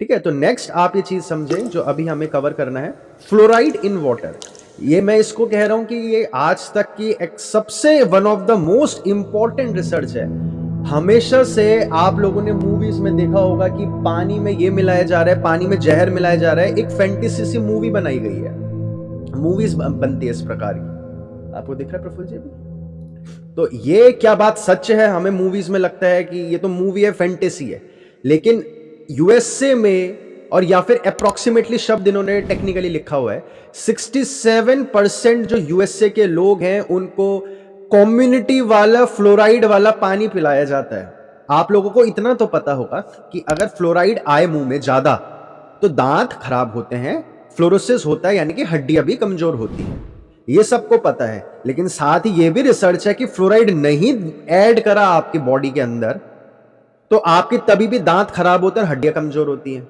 ठीक है, तो नेक्स्ट आप ये चीज समझें जो अभी हमें कवर करना है, फ्लोराइड इन वाटर। ये मैं इसको कह रहा हूं कि ये आज तक की एक सबसे one of the most important research है। हमेशा से आप लोगों ने मूवीज में देखा होगा कि पानी में ये मिलाया जा रहा है, पानी में जहर मिलाया जा रहा है। एक फैंटेसी सी मूवी बनाई गई है, मूवीज बनती है इस प्रकार की। आपको दिख रहा है प्रफुल्ल जी अभी? तो ये क्या बात सच है? हमें मूवीज में लगता है कि ये तो मूवी है, फैंटेसी है, लेकिन यूएसए में, और या फिर अप्रोक्सीमेटली शब्द इन्होंने टेक्निकली लिखा हुआ है, 67% जो यूएसए के लोग हैं उनको कम्युनिटी वाला फ्लोराइड वाला पानी पिलाया जाता है। आप लोगों को इतना तो पता होगा कि अगर फ्लोराइड आए मुंह में ज्यादा तो दांत खराब होते हैं, फ्लोरोसिस होता है, यानी कि हड्डियां भी कमजोर होती हैं। ये सबको पता है, लेकिन साथ ही ये भी रिसर्च है कि फ्लोराइड नहीं ऐड करा आपकी बॉडी के अंदर तो आपके तभी भी दांत खराब होते हैं, हड्डियां कमजोर होती हैं।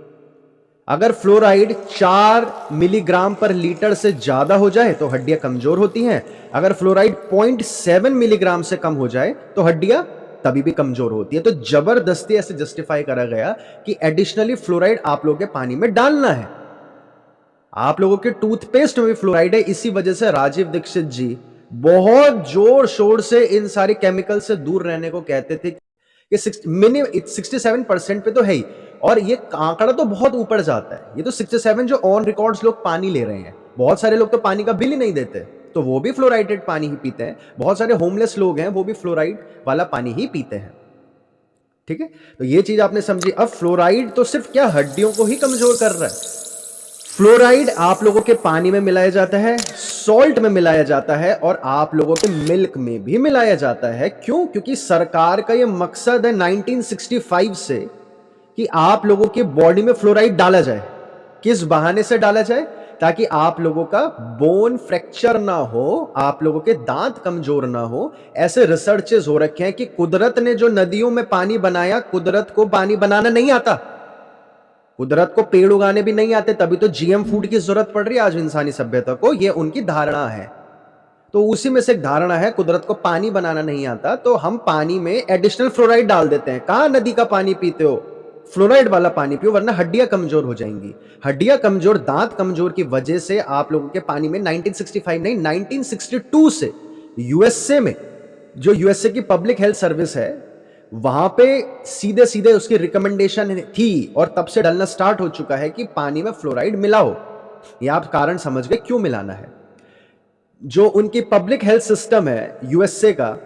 अगर फ्लोराइड 4 मिलीग्राम पर लीटर से ज्यादा हो जाए तो हड्डियां कमजोर होती हैं। अगर फ्लोराइड 0.7 मिलीग्राम से कम हो जाए तो हड्डियां तभी भी कमजोर होती है। तो जबरदस्ती ऐसे जस्टिफाई करा गया कि एडिशनली फ्लोराइड आप लोगों के पानी में डालना है। आप लोगों के टूथपेस्ट में भी फ्लोराइड है, इसी वजह से राजीव दीक्षित जी बहुत जोर शोर से इन सारे केमिकल से दूर रहने को कहते थे कि 67% पे तो है ही, और ये आंकड़ा तो बहुत ऊपर जाता है। ये तो 67 जो ऑन रिकॉर्ड्स लोग पानी ले रहे हैं, बहुत सारे लोग तो पानी का बिल ही नहीं देते, तो वो भी फ्लोराइडेड पानी ही पीते हैं। बहुत सारे होमलेस लोग हैं, वो भी फ्लोराइड वाला पानी ही पीते हैं। ठीक है, तो ये चीज आपने समझी। अब फ्लोराइड तो सिर्फ क्या हड्डियों को ही कमजोर कर रहा है, फ्लोराइड आप लोगों के पानी में मिलाया जाता है, सॉल्ट में मिलाया जाता है, और आप लोगों के मिल्क में भी मिलाया जाता है। क्यों? क्योंकि सरकार का यह मकसद है 1965 से कि आप लोगों की बॉडी में फ्लोराइड डाला जाए। किस बहाने से डाला जाए? ताकि आप लोगों का बोन फ्रैक्चर ना हो, आप लोगों के दांत कमजोर ना हो। ऐसे रिसर्चेस हो रखे हैं कि कुदरत ने जो नदियों में पानी बनाया, कुदरत को पानी बनाना नहीं आता, कुदरत को पेड़ उगाने भी नहीं आते, तभी तो जीएम फूड की जरूरत पड़ रही है आज इंसानी सभ्यता को। ये उनकी धारणा है। तो उसी में से एक धारणा है, कुदरत को पानी बनाना नहीं आता तो हम पानी में एडिशनल फ्लोराइड डाल देते हैं। कहां नदी का पानी पीते हो? फ्लोराइड वाला पानी पियो, वरना हड्डियां कमजोर हो जाएंगी। हड्डियां कमजोर, दांत कमजोर की वजह से आप लोगों के पानी में 1965 नहीं 1962 से यूएसए में, जो यूएसए की पब्लिक हेल्थ सर्विस है, वहां पे सीधे सीधे उसकी रिकमेंडेशन थी, और तब से डलना स्टार्ट हो चुका है कि पानी में फ्लोराइड मिलाओ। ये आप कारण समझ गए क्यों मिलाना है। जो उनकी पब्लिक हेल्थ सिस्टम है यूएसए का,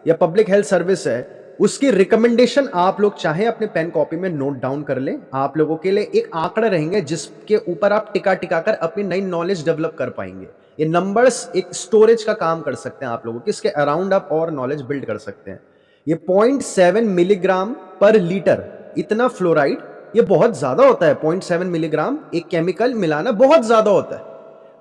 या पब्लिक हेल्थ सर्विस है, उसकी रिकमेंडेशन आप लोग चाहे अपने पेन कॉपी में नोट डाउन कर लें। आप लोगों के लिए एक आंकड़ा रहेंगे जिसके ऊपर आप टिका टिका कर अपनी नई नॉलेज डेवलप कर पाएंगे। ये नंबर्स एक स्टोरेज का काम कर सकते हैं आप लोगों के, इसके अराउंड आप और नॉलेज बिल्ड कर सकते हैं। ये 0.7 मिलीग्राम पर लीटर, इतना फ्लोराइड, ये बहुत ज्यादा होता है। 0.7 मिलीग्राम एक केमिकल मिलाना बहुत ज्यादा होता है,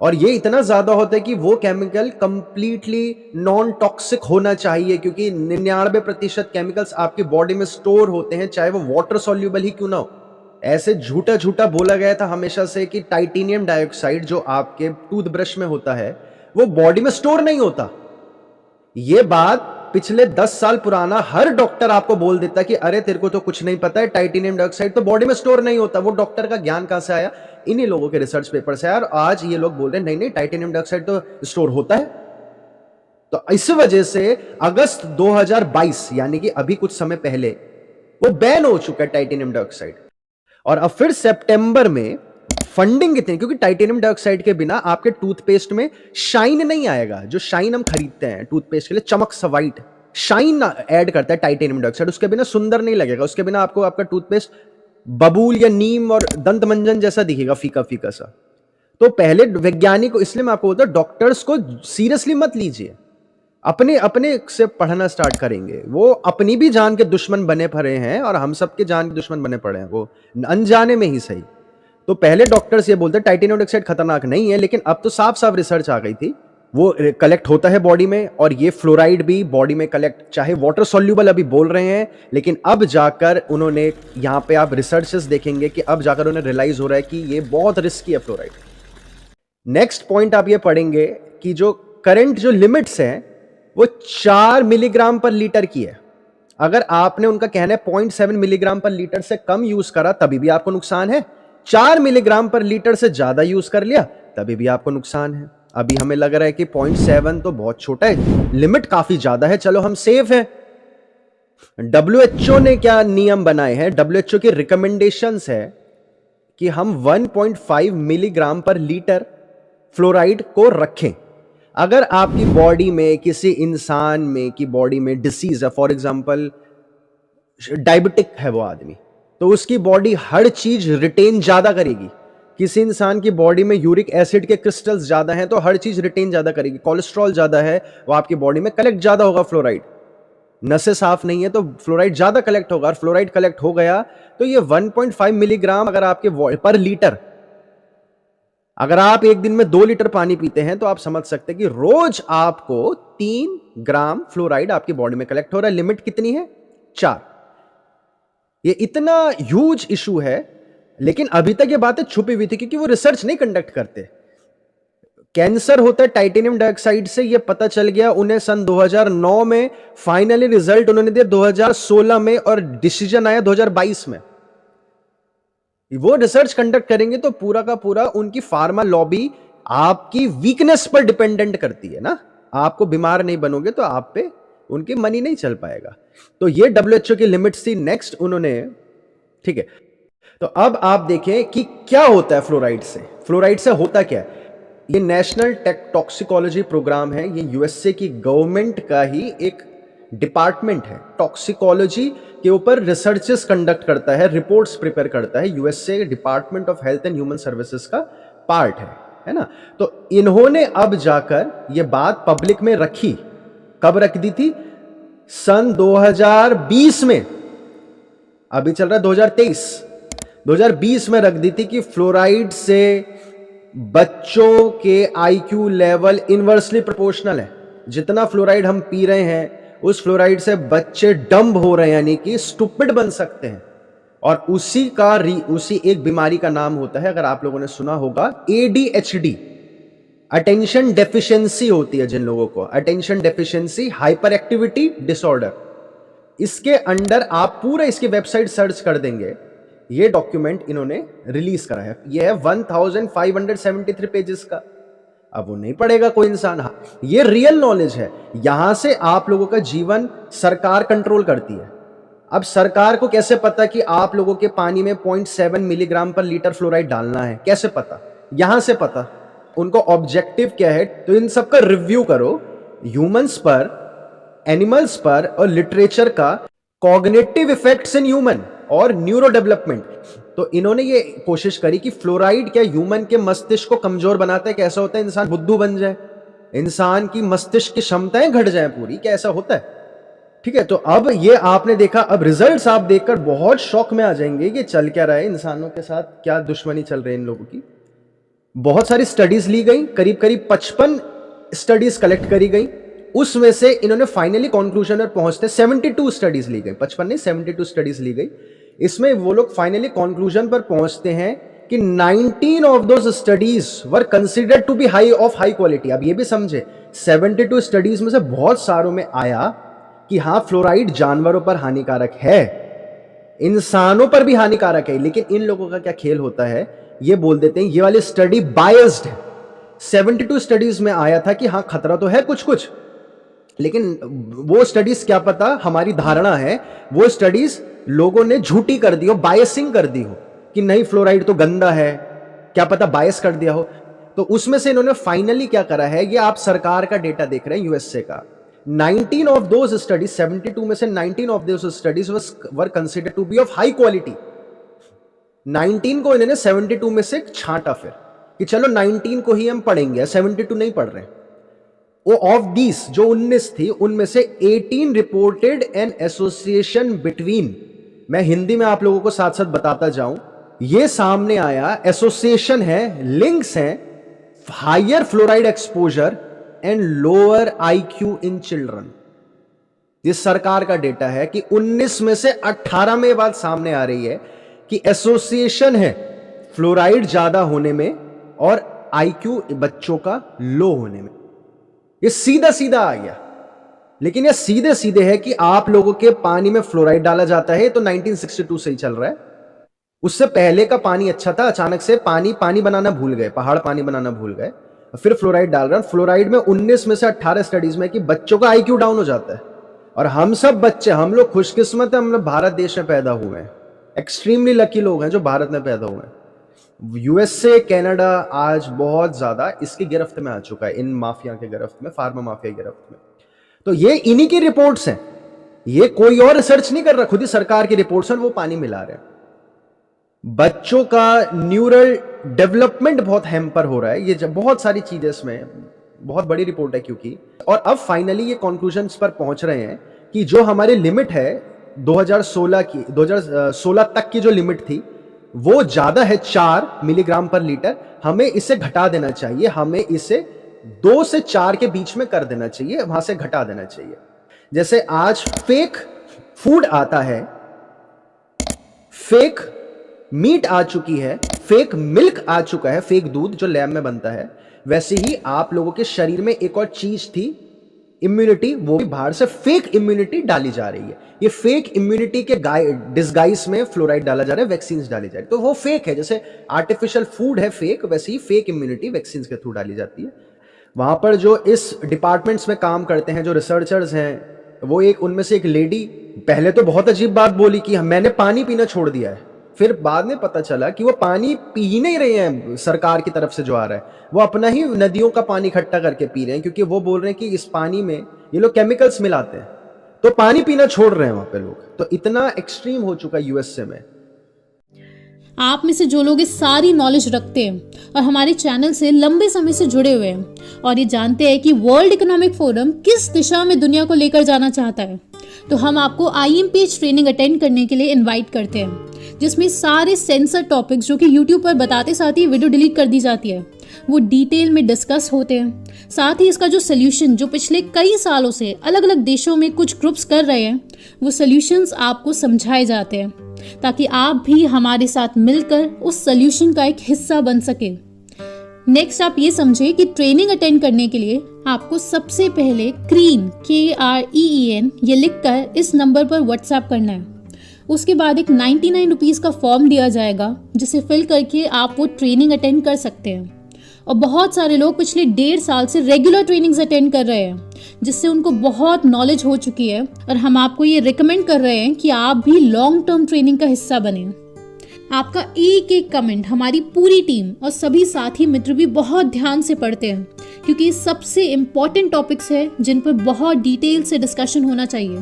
और ये इतना ज्यादा होता है कि वो केमिकल कंप्लीटली नॉन टॉक्सिक होना चाहिए, क्योंकि 99% केमिकल्स आपकी बॉडी में स्टोर होते हैं, चाहे वो वाटर सॉल्यूबल ही क्यों ना हो। ऐसे झूठा झूठा बोला गया था हमेशा से कि टाइटेनियम डाइऑक्साइड जो आपके टूथब्रश में होता है वो बॉडी में स्टोर नहीं होता। ये बात पिछले 10 साल पुराना हर डॉक्टर आपको बोल देता कि अरे तेरे को तो कुछ नहीं पता है, टाइटेनियम डाइऑक्साइड तो बॉडी में स्टोर नहीं होता। वो डॉक्टर का ज्ञान कहां से आया? इन्हीं लोगों के रिसर्च पेपर से आया। और आज ये लोग बोल रहे हैं नहीं नहीं, टाइटेनियम डाइऑक्साइड तो स्टोर होता है। तो इस वजह से अगस्त 2022 यानी कि अभी कुछ समय पहले वो बैन हो चुका है टाइटेनियम डाइऑक्साइड। और अब फिर सितंबर में फंडिंग कितनी, क्योंकि टाइटेनियम डाइऑक्साइड के बिना आपके टूथपेस्ट में शाइन नहीं आएगा। जो शाइन हम खरीदते हैं टूथपेस्ट के लिए, चमक सा व्हाइट शाइन ऐड करता है टाइटेनियम डाइऑक्साइड, उसके बिना सुंदर नहीं लगेगा। उसके बिना आपको आपका टूथपेस्ट बबूल या नीम और दंत मंजन जैसा दिखेगा, फीका फीका सा। तो पहले वैज्ञानिक, इसलिए मैं आपको बोलता हूं डॉक्टर्स को सीरियसली मत लीजिए। अपने अपने से पढ़ना स्टार्ट करेंगे, वो अपनी भी जान के दुश्मन बने पड़े हैं और हम सबके जान के दुश्मन बने पड़े हैं, वो अनजाने में ही सही। तो पहले डॉक्टर्स ये बोलते टाइटेनियम डाइऑक्साइड खतरनाक नहीं है, लेकिन अब तो साफ साफ रिसर्च आ गई थी, वो कलेक्ट होता है बॉडी में, और ये फ्लोराइड भी बॉडी में कलेक्ट, चाहे वाटर सॉल्यूबल अभी बोल रहे हैं, लेकिन अब जाकर उन्होंने, यहां पे आप रिसर्चेस देखेंगे कि अब जाकर उन्हें रियलाइज हो रहा है कि ये बहुत रिस्की है फ्लोराइड। नेक्स्ट पॉइंट आप ये पढ़ेंगे कि जो करंट जो लिमिट्स हैं वो 4 मिलीग्राम पर लीटर की है। अगर आपने, उनका कहना है 0.7 मिलीग्राम पर लीटर से कम यूज करा तभी भी आपको नुकसान है, 4 मिलीग्राम पर लीटर से ज्यादा यूज कर लिया तभी भी आपको नुकसान है। अभी हमें लग रहा है कि 0.7 तो बहुत छोटा है, लिमिट काफी ज्यादा है, चलो हम सेफ है। डब्ल्यूएचओ ने क्या नियम बनाए हैं, डब्ल्यूएचओ की रिकमेंडेशंस है कि हम 1.5 मिलीग्राम पर लीटर फ्लोराइड को रखें। अगर आपकी बॉडी में, किसी इंसान में की बॉडी में डिसीज है, फॉर एग्जांपल डायबिटिक है वो आदमी, तो उसकी बॉडी हर चीज रिटेन ज्यादा करेगी। किसी इंसान की बॉडी में यूरिक एसिड के क्रिस्टल्स ज्यादा हैं तो हर चीज रिटेन ज्यादा करेगी। कोलेस्ट्रॉल ज्यादा है, वो आपकी बॉडी में कलेक्ट ज्यादा होगा फ्लोराइड। नसें साफ नहीं है तो फ्लोराइड ज्यादा कलेक्ट होगा, और फ्लोराइड कलेक्ट हो गया तो ये 1.5 मिलीग्राम अगर आपके पर लीटर, अगर आप एक दिन में 2 लीटर पानी पीते हैं तो आप समझ सकते हैं कि रोज आपको 3 ग्राम फ्लोराइड आपकी बॉडी में कलेक्ट हो रहा है। लिमिट कितनी है? 4। ये इतना ह्यूज इशू है, लेकिन अभी तक ये बातें छुपी हुई थी क्योंकि वो रिसर्च नहीं कंडक्ट करते। कैंसर होता है टाइटेनियम डाइऑक्साइड से, ये पता चल गया उन्हें सन 2009 में, फाइनली रिजल्ट उन्होंने दिया 2016 में, और डिसीजन आया 2022 में। वो रिसर्च कंडक्ट करेंगे तो पूरा का पूरा उनकी फार्मा लॉबी आपकी वीकनेस पर डिपेंडेंट करती है ना। आपको बीमार नहीं बनोगे तो आप पे उनकी मनी नहीं चल पाएगा। तो ये डब्ल्यूएचओ की लिमिट्स थी। नेक्स्ट उन्होंने, ठीक है, तो अब आप देखें कि क्या होता है फ्लोराइड से। फ्लोराइड से होता क्या है? ये नेशनल टॉक्सिकोलॉजी प्रोग्राम है, ये यूएसए की गवर्नमेंट का ही एक डिपार्टमेंट है। टॉक्सिकोलॉजी के ऊपर रिसर्चेस कंडक्ट करता है, रिपोर्ट्स प्रिपेयर करता है। USA department of health and human services का पार्ट है ना। तो इन्होंने अब जाकर ये बात पब्लिक में रखी। कब रख दी थी? सन 2020 में। अभी चल रहा है 2023। 2020 में रख दी थी कि फ्लोराइड से बच्चों के आईक्यू लेवल इनवर्सली प्रोपोर्शनल है। जितना फ्लोराइड हम पी रहे हैं उस फ्लोराइड से बच्चे डम्ब हो रहे हैं, यानी कि स्टूपिड बन सकते हैं। और उसी एक बीमारी का नाम होता है, अगर आप लोगों ने सुना होगा, ADHD, अटेंशन डेफिशिएंसी होती है जिन लोगों को, attention deficiency hyper activity disorder. इसके अंडर आप पूरा इसकी वेबसाइट सर्च कर देंगे, ये डॉक्यूमेंट इन्होंने रिलीज करा है। ये है 1573 पेजेस का। अब वो नहीं पढ़ेगा कोई इंसान। हाँ, ये रियल नॉलेज है। यहां से आप लोगों का जीवन सरकार कंट्रोल करती है। अब सरकार को कैसे पता कि आप लोगों के पानी में 0.7 मिलीग्राम पर लीटर फ्लोराइड डालना है? कैसे पता? यहां से पता। उनको ऑब्जेक्टिव क्या है? तो इन सबका रिव्यू करो, ह्यूमंस पर, एनिमल्स पर, और लिटरेचर का कॉग्निटिव इफेक्ट्स इन ह्यूमन और न्यूरो डेवलपमेंट। तो इन्होंने ये कोशिश करी कि फ्लोराइड क्या ह्यूमन के मस्तिष्क को कमजोर बनाता है? कैसा होता है? इंसान बुद्धू बन जाए, इंसान की मस्तिष्क की क्षमताएं घट जाए पूरी, क्या ऐसा होता है? ठीक है, तो अब ये आपने देखा। अब रिजल्ट्स आप देखकर बहुत शौक में आ जाएंगे कि चल क्या रहा है, इंसानों के साथ क्या दुश्मनी चल रही है इन लोगों की। बहुत सारी स्टडीज ली गई, करीब करीब 55 स्टडीज कलेक्ट करी गई। उसमें से इन्होंने फाइनली कंक्लूजन पर पहुंचते 72 स्टडीज ली गई, 55 नहीं 72 स्टडीज ली गई। इसमें वो लोग फाइनली कंक्लूजन पर पहुंचते हैं कि 19 of those studies were considered to be high quality. अब ये भी समझे, 72 स्टडीज में से बहुत सारों में आया कि हाँ, फ्लोराइड जानवरों पर हानिकारक है, इंसानों पर भी हानिकारक है। लेकिन इन लोगों का क्या खेल होता है, ये बोल देते हैं ये वाली स्टडी बायस्ड है। 72 स्टडीज में आया था कि हाँ, खतरा तो है कुछ कुछ, लेकिन वो स्टडीज, क्या पता, हमारी धारणा है वो स्टडीज लोगों ने झूठी कर दी हो, बायसिंग कर दी हो कि नहीं फ्लोराइड तो गंदा है, क्या पता बायस कर दिया हो। तो उसमें से इन्होंने फाइनली क्या करा है, ये आप सरकार का डेटा देख रहे हैं यूएसए का, 19 ऑफ दोज स्टडीज, 72 में से 19 of those studies were considered to be of high quality. 19 को इन्होंने 72 में से छांटा फिर कि चलो 19 को ही हम पढ़ेंगे, 72 नहीं पढ़ रहे। वो ऑफ दीस जो 19 थी, उनमें से 18 रिपोर्टेड एन एसोसिएशन बिटवीन, मैं हिंदी में आप लोगों को साथ साथ बताता जाऊं, ये सामने आया, एसोसिएशन है, लिंक्स हैं, higher fluoride exposure and lower IQ in children. ये सरकार का डेटा है कि 19 में से 18 में बात सामने आ रही है कि एसोसिएशन है फ्लोराइड ज्यादा होने में और आईक्यू बच्चों का लो होने में। ये सीधा सीधा आ गया। लेकिन ये सीधे सीधे है कि आप लोगों के पानी में फ्लोराइड डाला जाता है। तो 1962 से ही चल रहा है। उससे पहले का पानी अच्छा था, अचानक से पानी बनाना भूल गए, पहाड़ पानी बनाना भूल गए, फिर फ्लोराइड डाल रहे हैं। फ्लोराइड में 19 में से 18 स्टडीज में कि बच्चों का IQ डाउन हो जाता है। और हम सब बच्चे, हम लोग खुशकिस्मत है, हम लोग भारत देश में पैदा हुए हैं। एक्सट्रीमली लकी लोग हैं जो भारत में पैदा हुए हैं। USA, कनाडा आज बहुत ज्यादा इसकी गिरफ्त में आ चुका है, इन माफिया के गिरफ्त में, फार्मा माफिया की गिरफ्त में। तो ये इन्हीं की रिपोर्ट्स हैं, ये कोई और रिसर्च नहीं कर रहा, खुद ही सरकार की रिपोर्ट्स हैं, वो पानी मिला रहे हैं। बच्चों का न्यूरल डेवलपमेंट बहुत हैम्पर हो रहा है। ये जब बहुत सारी चीजें, इसमें बहुत बड़ी रिपोर्ट है क्योंकि, और अब फाइनली ये कंक्लूजन्स पर पहुंच रहे हैं कि जो हमारी लिमिट है 2016 तक की जो लिमिट थी वो ज्यादा है, 4 मिलीग्राम पर लीटर। हमें इसे घटा देना चाहिए, हमें इसे 2 से 4 के बीच में कर देना चाहिए, वहां से घटा देना चाहिए। जैसे आज फेक फूड आता है, फेक मीट आ चुकी है, फेक मिल्क आ चुका है, फेक दूध जो लैब में बनता है, वैसे ही आप लोगों के शरीर में एक और चीज थी, इम्यूनिटी, वो भी बाहर से फेक इम्यूनिटी डाली जा रही है। ये फेक इम्यूनिटी के डिस्गाइज में फ्लोराइड डाला जा रहा है, वैक्सीन डाली जा रही है। तो वो फेक है, जैसे आर्टिफिशियल फूड है फेक, वैसे ही फेक इम्यूनिटी वैक्सीन के थ्रू डाली जाती है। वहां पर जो इस डिपार्टमेंट्स में काम करते हैं, जो रिसर्चर्स हैं, वो उनमें से एक लेडी पहले तो बहुत अजीब बात बोली कि मैंने पानी पीना छोड़ दिया है। फिर बाद में पता चला कि वो पानी पी ही नहीं रहे हैं सरकार की तरफ से जो आ रहा है, वो अपना ही नदियों का पानी इकट्ठा करके पी रहे हैं, क्योंकि वो बोल रहे हैं कि इस पानी में ये लोग केमिकल्स मिलाते हैं, तो पानी पीना छोड़ रहे हैं वहां पे लोग। तो इतना एक्सट्रीम हो चुका है USA में। आप में से जो लोग इस सारी नॉलेज रखते हैं और हमारे चैनल से लंबे समय से जुड़े हुए हैं और ये जानते हैं कि वर्ल्ड इकोनॉमिक फोरम किस दिशा में दुनिया को लेकर जाना चाहता है, तो हम आपको IMPH ट्रेनिंग अटेंड करने के लिए इनवाइट करते हैं, जिसमें सारे सेंसर टॉपिक्स जो कि YouTube पर बताते साथ ही वीडियो डिलीट कर दी जाती है, वो डिटेल में डिस्कस होते हैं। साथ ही इसका जो सोल्यूशन जो पिछले कई सालों से अलग अलग देशों में कुछ ग्रुप्स कर रहे हैं, वो सोल्यूशंस आपको समझाए जाते हैं, ताकि आप भी हमारे साथ मिलकर उस सोल्यूशन का एक हिस्सा बन सके। नेक्स्ट आप ये समझे कि ट्रेनिंग अटेंड करने के लिए आपको सबसे पहले क्रीन KREEN ये लिखकर इस नंबर पर व्हाट्सएप करना है। उसके बाद एक 99 रुपीज़ का फॉर्म दिया जाएगा, जिसे फिल करके आप वो ट्रेनिंग अटेंड कर सकते हैं। और बहुत सारे लोग पिछले 1.5 साल से रेगुलर ट्रेनिंग्स अटेंड कर रहे हैं, जिससे उनको बहुत नॉलेज हो चुकी है, और हम आपको ये रिकमेंड कर रहे हैं कि आप भी लॉन्ग टर्म ट्रेनिंग का हिस्सा बने। आपका एक एक कमेंट हमारी पूरी टीम और सभी साथी मित्र भी बहुत ध्यान से पढ़ते हैं, क्योंकि ये सबसे इम्पॉर्टेंट टॉपिक्स है जिन पर बहुत डिटेल से डिस्कशन होना चाहिए,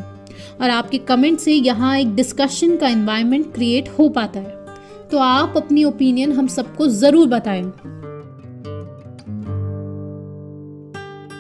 और आपके कमेंट से यहाँ एक डिस्कशन का एनवायरनमेंट क्रिएट हो पाता है। तो आप अपनी ओपिनियन हम सबको ज़रूर बताएं।